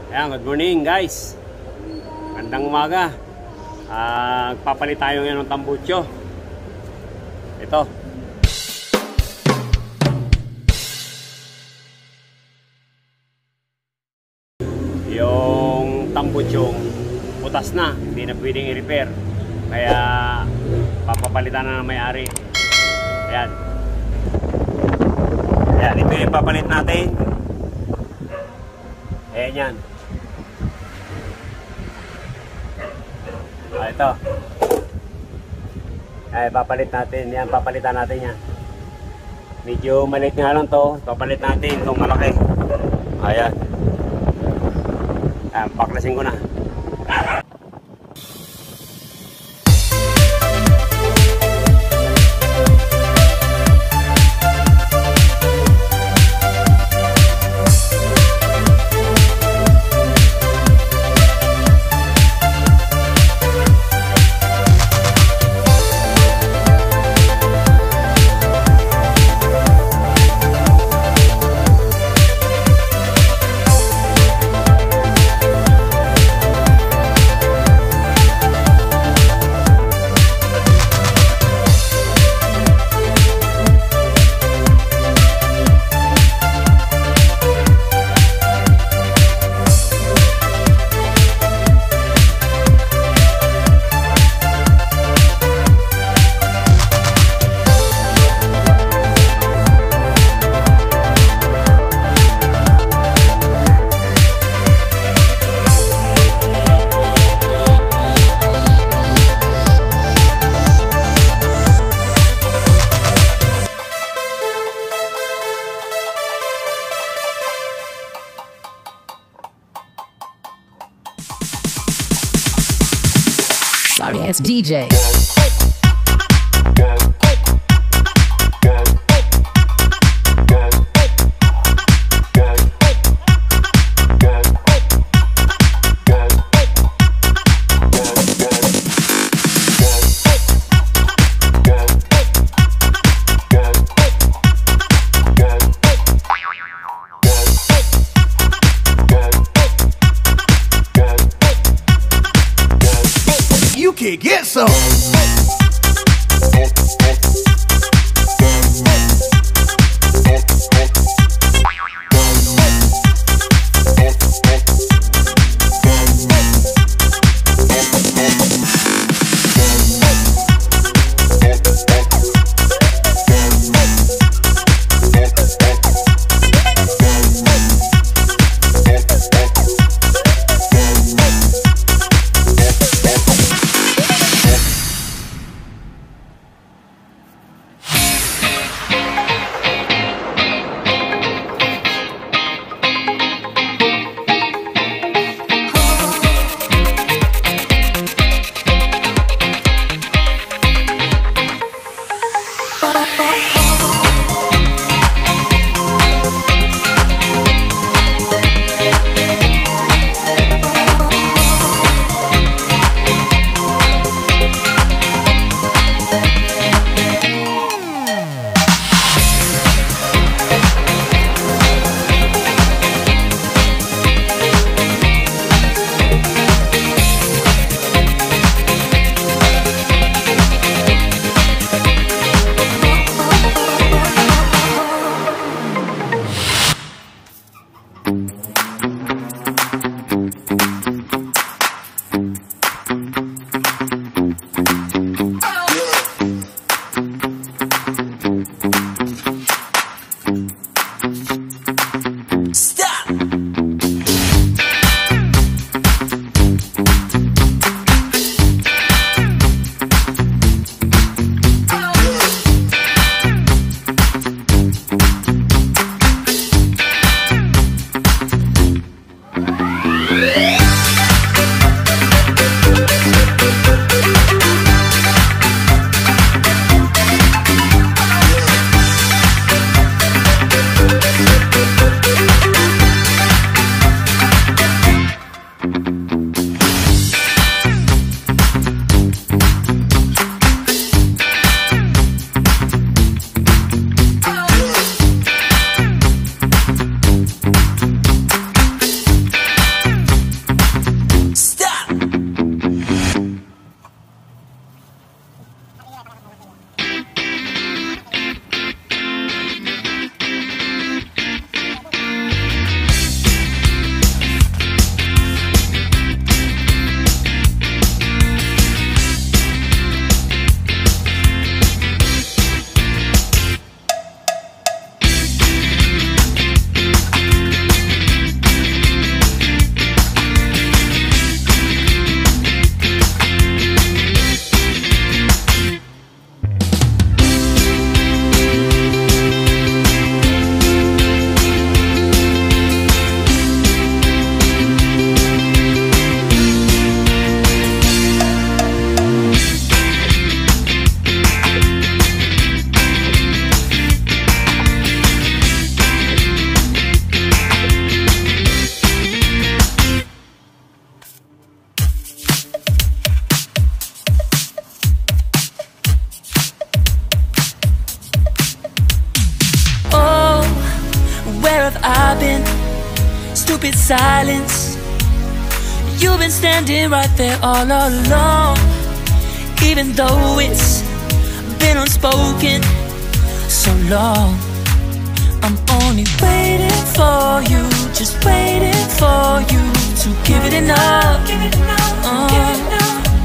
Ayan, good morning guys. Magandang umaga. Papalit tayo ngayon ng tambucho. Ito. Yung tambuchong butas na, hindi na pwedeng i-repair. Kaya papapalitan na ng may-ari. Ayan. Ayan, ito yung papalit natin. Ayan yan. Ito. Ay, papalit natin. Yan, papalitan natin yan. Medyo maliit nga lang to. Papalit natin itong malaki. Ayan. Ayan, paklasin ko na. Sorry, it's DJ. You can get some. stupid silence. You've been standing right there all along, even though it's been unspoken so long. I'm only waiting for you, just waiting for you to give it enough.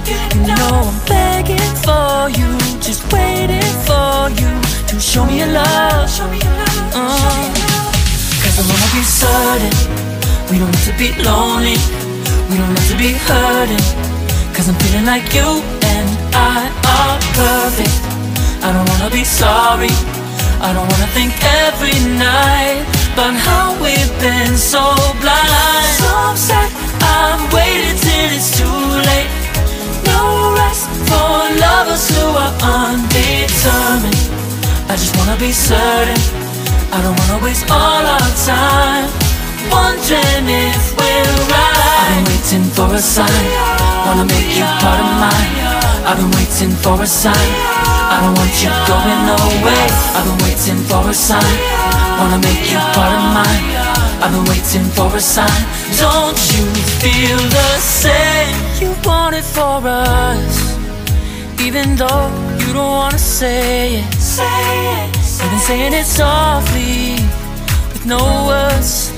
You know I'm begging for you, just waiting for you to show me your love. Cause I wanna be certain we don't have to be lonely, we don't have to be hurting. Cause I'm feeling like you and I are perfect. I don't wanna be sorry, I don't wanna think every night about how we've been so blind. So upset, I've waited till it's too late. No rest for lovers who are undetermined. I just wanna be certain, I don't wanna waste all our time wondering if we're right. I've been waiting for a sign, wanna make you part of mine. I've been waiting for a sign, I don't want you going away. I've been waiting for a sign, wanna make you part of mine. I've been waiting for a sign. Don't you feel the same? You want it for us, even though you don't wanna say it. You've been saying it softly, with no words.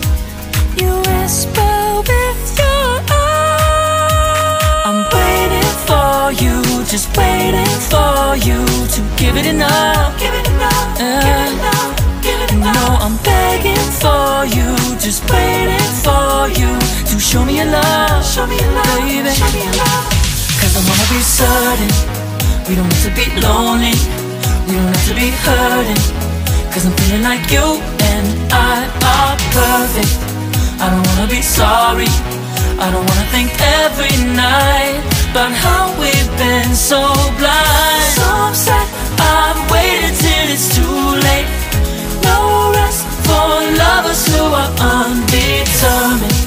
You whisper with your eyes. I'm waiting for you, just waiting for you to give it enough. No, I'm begging for you, just waiting for you to show me your love, baby. Cause I wanna be certain we don't have to be lonely, we don't have to be hurting. Cause I'm feeling like you and I are perfect. I don't wanna be sorry, I don't wanna think every night about how we've been so blind. So upset, I've waited till it's too late. No rest for lovers who are undetermined.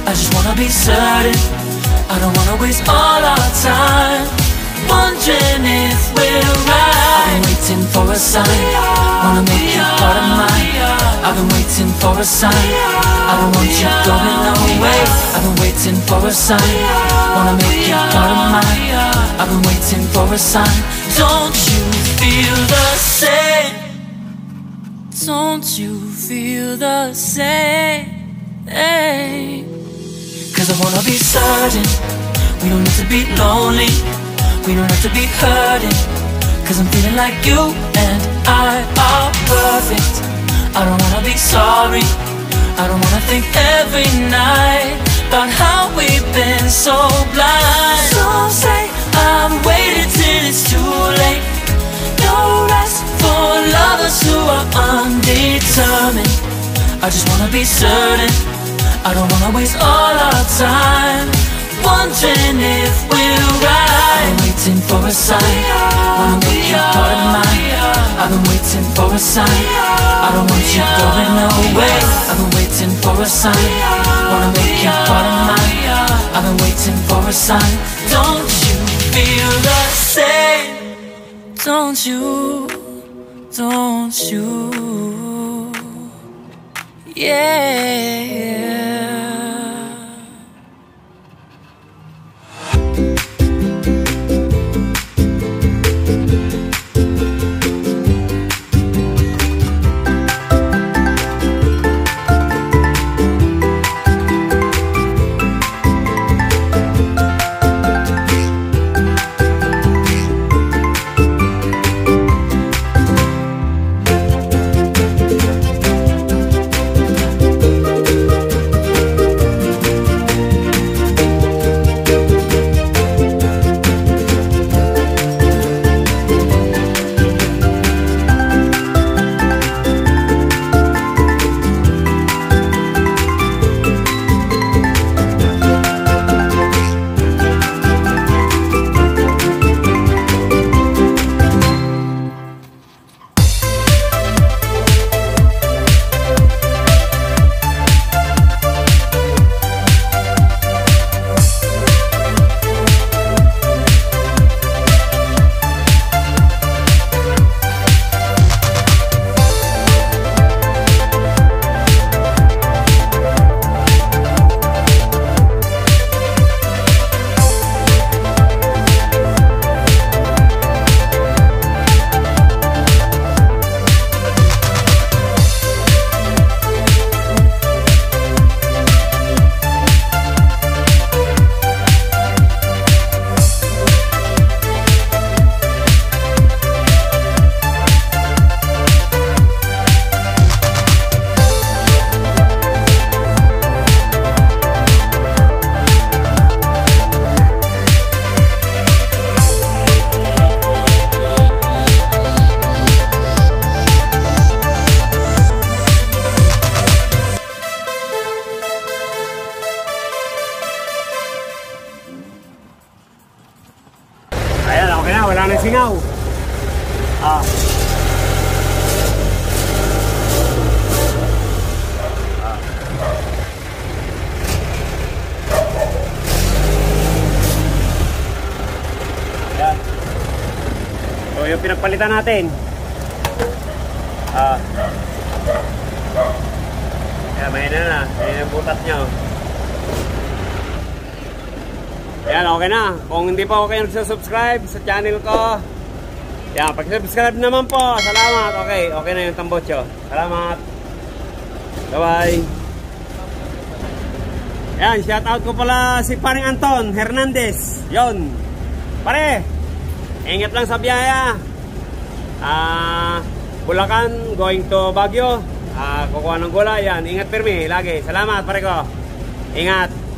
I just wanna be certain, I don't wanna waste all our time wondering if we're right. I've been waiting for a sign, wanna make you part of mine. I've been waiting for a sign, I don't want you going away. I've been waiting for a sign, wanna make you part of mine. I've been waiting for a sign. Don't you feel the same? Don't you feel the same? Cause I wanna be certain we don't have to be lonely, we don't have to be hurting. Cause I'm feeling like you and I are perfect. I don't wanna be sorry, I don't wanna think every night about how we've been so blind. Some say I've waited till it's too late. No rest for lovers who are undetermined. I just wanna be certain, I don't wanna waste all our time wondering if we're right. I've been waiting for a sign, wanna make you part of mine. I've been waiting for a sign, I don't want you going away. I've been waiting for a sign, wanna make you part of mine. I've been waiting for a sign. Don't you feel the same? Don't you, don't you, yeah. singaw. Ayan. So yung pinagpalitan natin. Ayan, may na. May na butas nyo. Yan, okay na. Kung hindi pa kayo nagsasubscribe sa channel ko, yan, pag-subscribe naman po. Salamat. Okay, okay na yung tambotso. Salamat. Bye-bye. Yan, shoutout ko pala si Paring Anton Hernandez. Yon. Pare, ingat lang sa biyaya. Bulacan, going to Baguio. Kukuha ng gulay. Yan, ingat pirmi, lagi. Salamat, pare ko. Ingat.